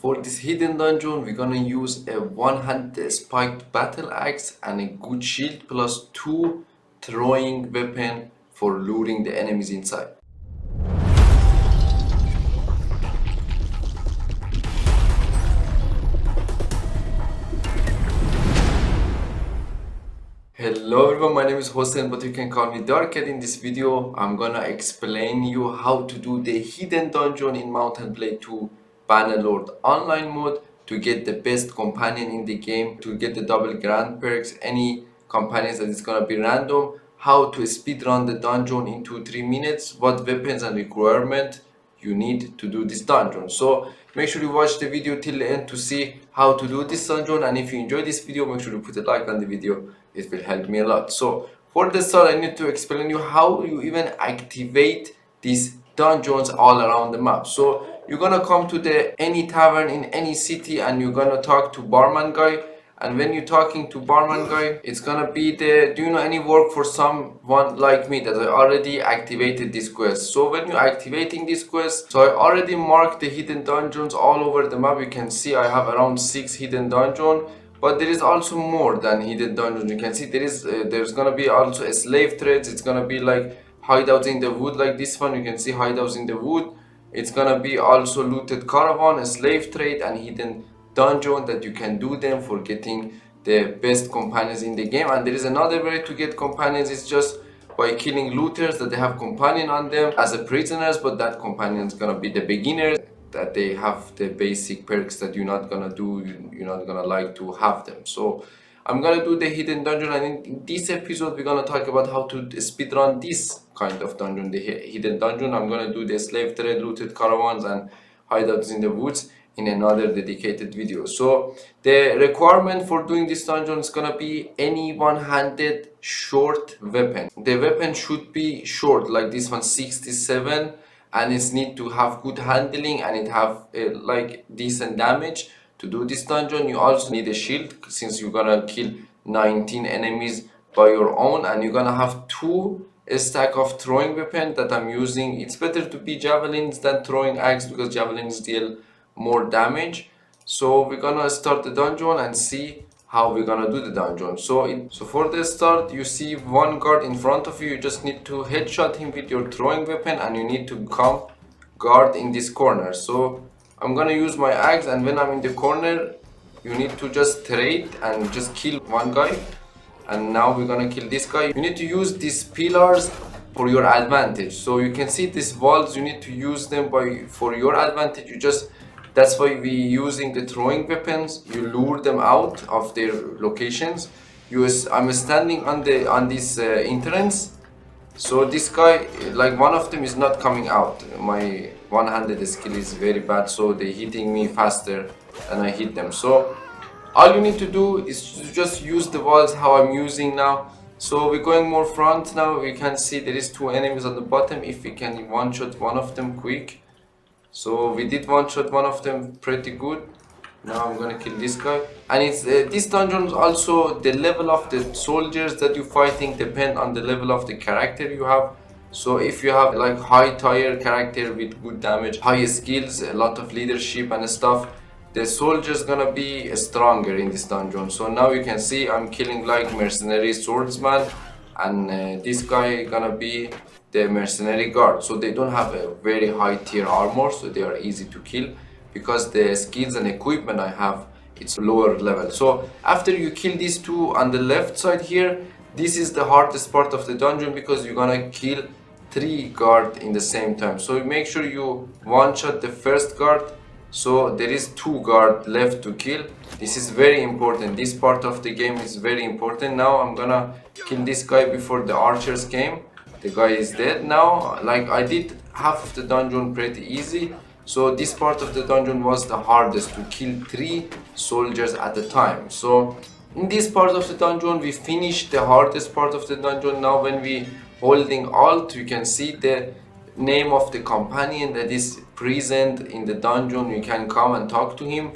For this hidden dungeon, we're gonna use a one-handed spiked battle axe and a good shield plus two throwing weapon for luring the enemies inside. Hello everyone, my name is Hossein, but you can call me Darket. In this video, I'm gonna explain you how to do the hidden dungeon in Mountain Blade 2 Bannerlord online mode to get the best companion in the game, to get the double grand perks, any companions that is gonna be random, how to speedrun the dungeon in 2-3 minutes, what weapons and requirement you need to do this dungeon. So make sure you watch the video till the end to see how to do this dungeon, and if you enjoy this video, make sure to put a like on the video. It will help me a lot. So for the start, I need to explain you how you even activate these dungeons all around the map. So you're gonna come to the any tavern in any city and you're gonna talk to barman guy, and when you're talking to barman guy, it's gonna be the, do you know any work for someone like me that I already activated this quest. So when you're activating this quest, so I already marked the hidden dungeons all over the map. You can see I have around 6 hidden dungeons, but there is also more than hidden dungeons. You can see there's gonna be also a slave trades. It's gonna be like hideouts in the wood, like this one. You can see hideouts in the wood. It's gonna be also looted caravan, a slave trade, and hidden dungeon that you can do them for getting the best companions in the game. And there is another way to get companions. It's just by killing looters that they have companion on them as a prisoners, but that companion is gonna be the beginners, that they have the basic perks that you're not gonna do, you're not gonna like to have them. So I'm gonna do the hidden dungeon, and in this episode we're gonna talk about how to speedrun this kind of dungeon, the hidden dungeon. I'm gonna do the slave trade, looted caravans, and hideouts in the woods in another dedicated video. So the requirement for doing this dungeon is gonna be any one-handed short weapon. The weapon should be short, like this one, 67, and it need to have good handling, and it have like decent damage. To do this dungeon, you also need a shield, since you're gonna kill 19 enemies by your own, and you're gonna have two stack of throwing weapon that I'm using. It's better to be javelins than throwing axe because javelins deal more damage. So we're gonna start the dungeon and see how we're gonna do the dungeon. So for the start, you see one guard in front of you. You just need to headshot him with your throwing weapon, and you need to come guard in this corner. So I'm gonna use my axe, and when I'm in the corner, you need to just trade and just kill one guy. And now we're gonna kill this guy. You need to use these pillars for your advantage. So you can see these walls, you need to use them for your advantage. That's why we using the throwing weapons. You lure them out of their locations. I'm standing on this entrance. So this guy, like one of them is not coming out. My one-handed skill is very bad, so they're hitting me faster than I hit them. So all you need to do is to just use the walls how I'm using now. So we're going more front now. We can see there is 2 enemies on the bottom. If we can one-shot one of them quick. So we did one-shot one of them pretty good. Now I'm gonna kill this guy. And it's this dungeon also, the level of the soldiers that you're fighting depend on the level of the character you have. So if you have like high tier character with good damage, high skills, a lot of leadership and stuff, the soldiers gonna be stronger in this dungeon. So now you can see I'm killing like mercenary swordsman, and this guy gonna be the mercenary guard. So they don't have a very high tier armor, so they are easy to kill because the skills and equipment I have, it's lower level. So after you kill these 2 on the left side here, this is the hardest part of the dungeon because you're gonna kill 3 guard in the same time. So make sure you one-shot the first guard. So there is 2 guard left to kill. This is very important. This part of the game is very important. Now I'm gonna kill this guy before the archers came. The guy is dead now. Like I did half of the dungeon pretty easy. So this part of the dungeon was the hardest, to kill 3 soldiers at a time. So in this part of the dungeon, we finished the hardest part of the dungeon. Now when we holding alt, you can see the name of the companion that is present in the dungeon. You can come and talk to him,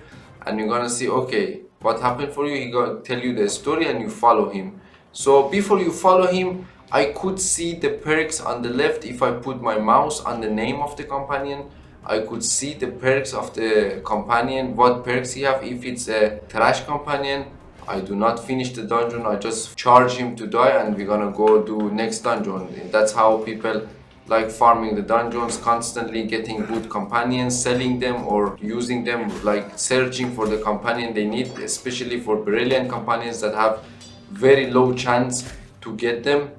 and you're gonna see, okay, what happened for you. He gonna tell you the story, and you follow him. So before you follow him, I could see the perks on the left if I put my mouse on the name of the companion, I could see the perks of the companion, what perks he have. If it's a trash companion, I do not finish the dungeon, I just charge him to die and we're gonna go do next dungeon. That's how people like farming the dungeons, constantly getting good companions, selling them or using them, like searching for the companion they need, especially for brilliant companions that have very low chance to get them.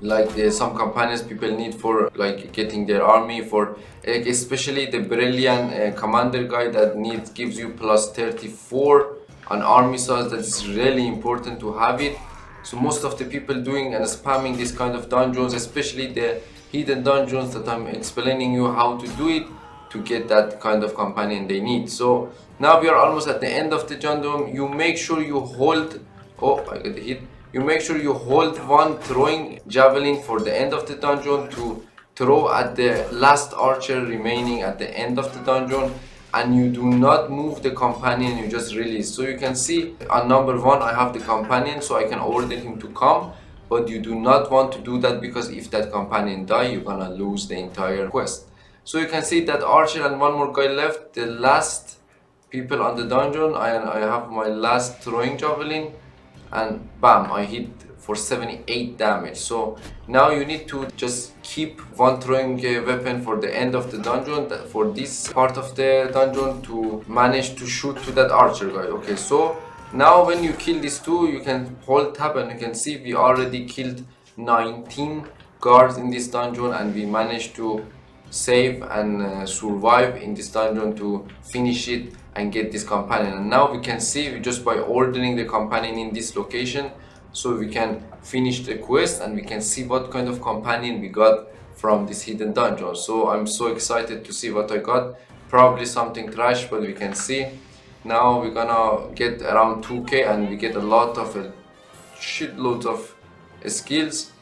Like some companions people need for like getting their army, for especially the brilliant commander guy that needs gives you plus 34 on army size. That is really important to have it. So most of the people doing and spamming this kind of dungeons, especially the hidden dungeons that I'm explaining you how to do it to get that kind of companion they need. So now we are almost at the end of the dungeon. You make sure you hold, oh I got hit. You make sure you hold one throwing javelin for the end of the dungeon to throw at the last archer remaining at the end of the dungeon, and you do not move the companion, you just release. So you can see on number 1 I have the companion, so I can order him to come, but you do not want to do that because if that companion die, you're gonna lose the entire quest. So you can see that archer and one more guy left, the last people on the dungeon. I have my last throwing javelin and bam, I hit for 78 damage. So now you need to just keep one throwing weapon for the end of the dungeon, for this part of the dungeon, to manage to shoot to that archer guy. Okay, so now when you kill these two, you can hold tab and you can see we already killed 19 guards in this dungeon, and we managed to save and survive in this dungeon to finish it and get this companion. And now we can see just by ordering the companion in this location, so we can finish the quest and we can see what kind of companion we got from this hidden dungeon. So I'm so excited to see what I got. Probably something trash, but we can see. Now we're gonna get around 2k and we get a lot of shitloads of skills,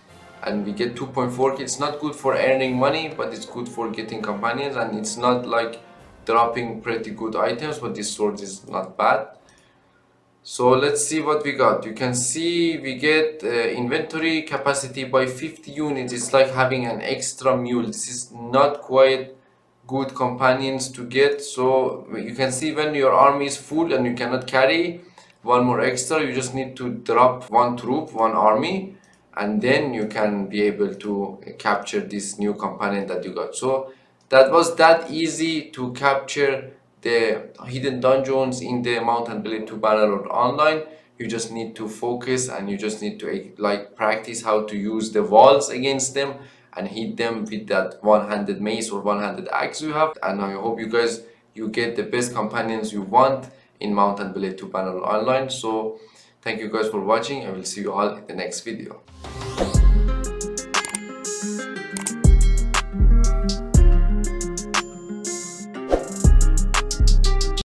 and we get 2.4k. It's not good for earning money, but it's good for getting companions, and it's not like dropping pretty good items, but this sword is not bad. So let's see what we got. You can see we get inventory capacity by 50 units. It's like having an extra mule. This is not quite good companions to get. So you can see when your army is full and you cannot carry one more extra, you just need to drop one troop, one army, and then you can be able to capture this new companion that you got. So that was that easy to capture the hidden dungeons in the Mount and Blade 2 Bannerlord online. You just need to focus and you just need to like practice how to use the walls against them and hit them with that one-handed mace or one-handed axe you have. And I hope you guys you get the best companions you want in Mount and Blade 2 Bannerlord online. So thank you guys for watching. I will see you all in the next video.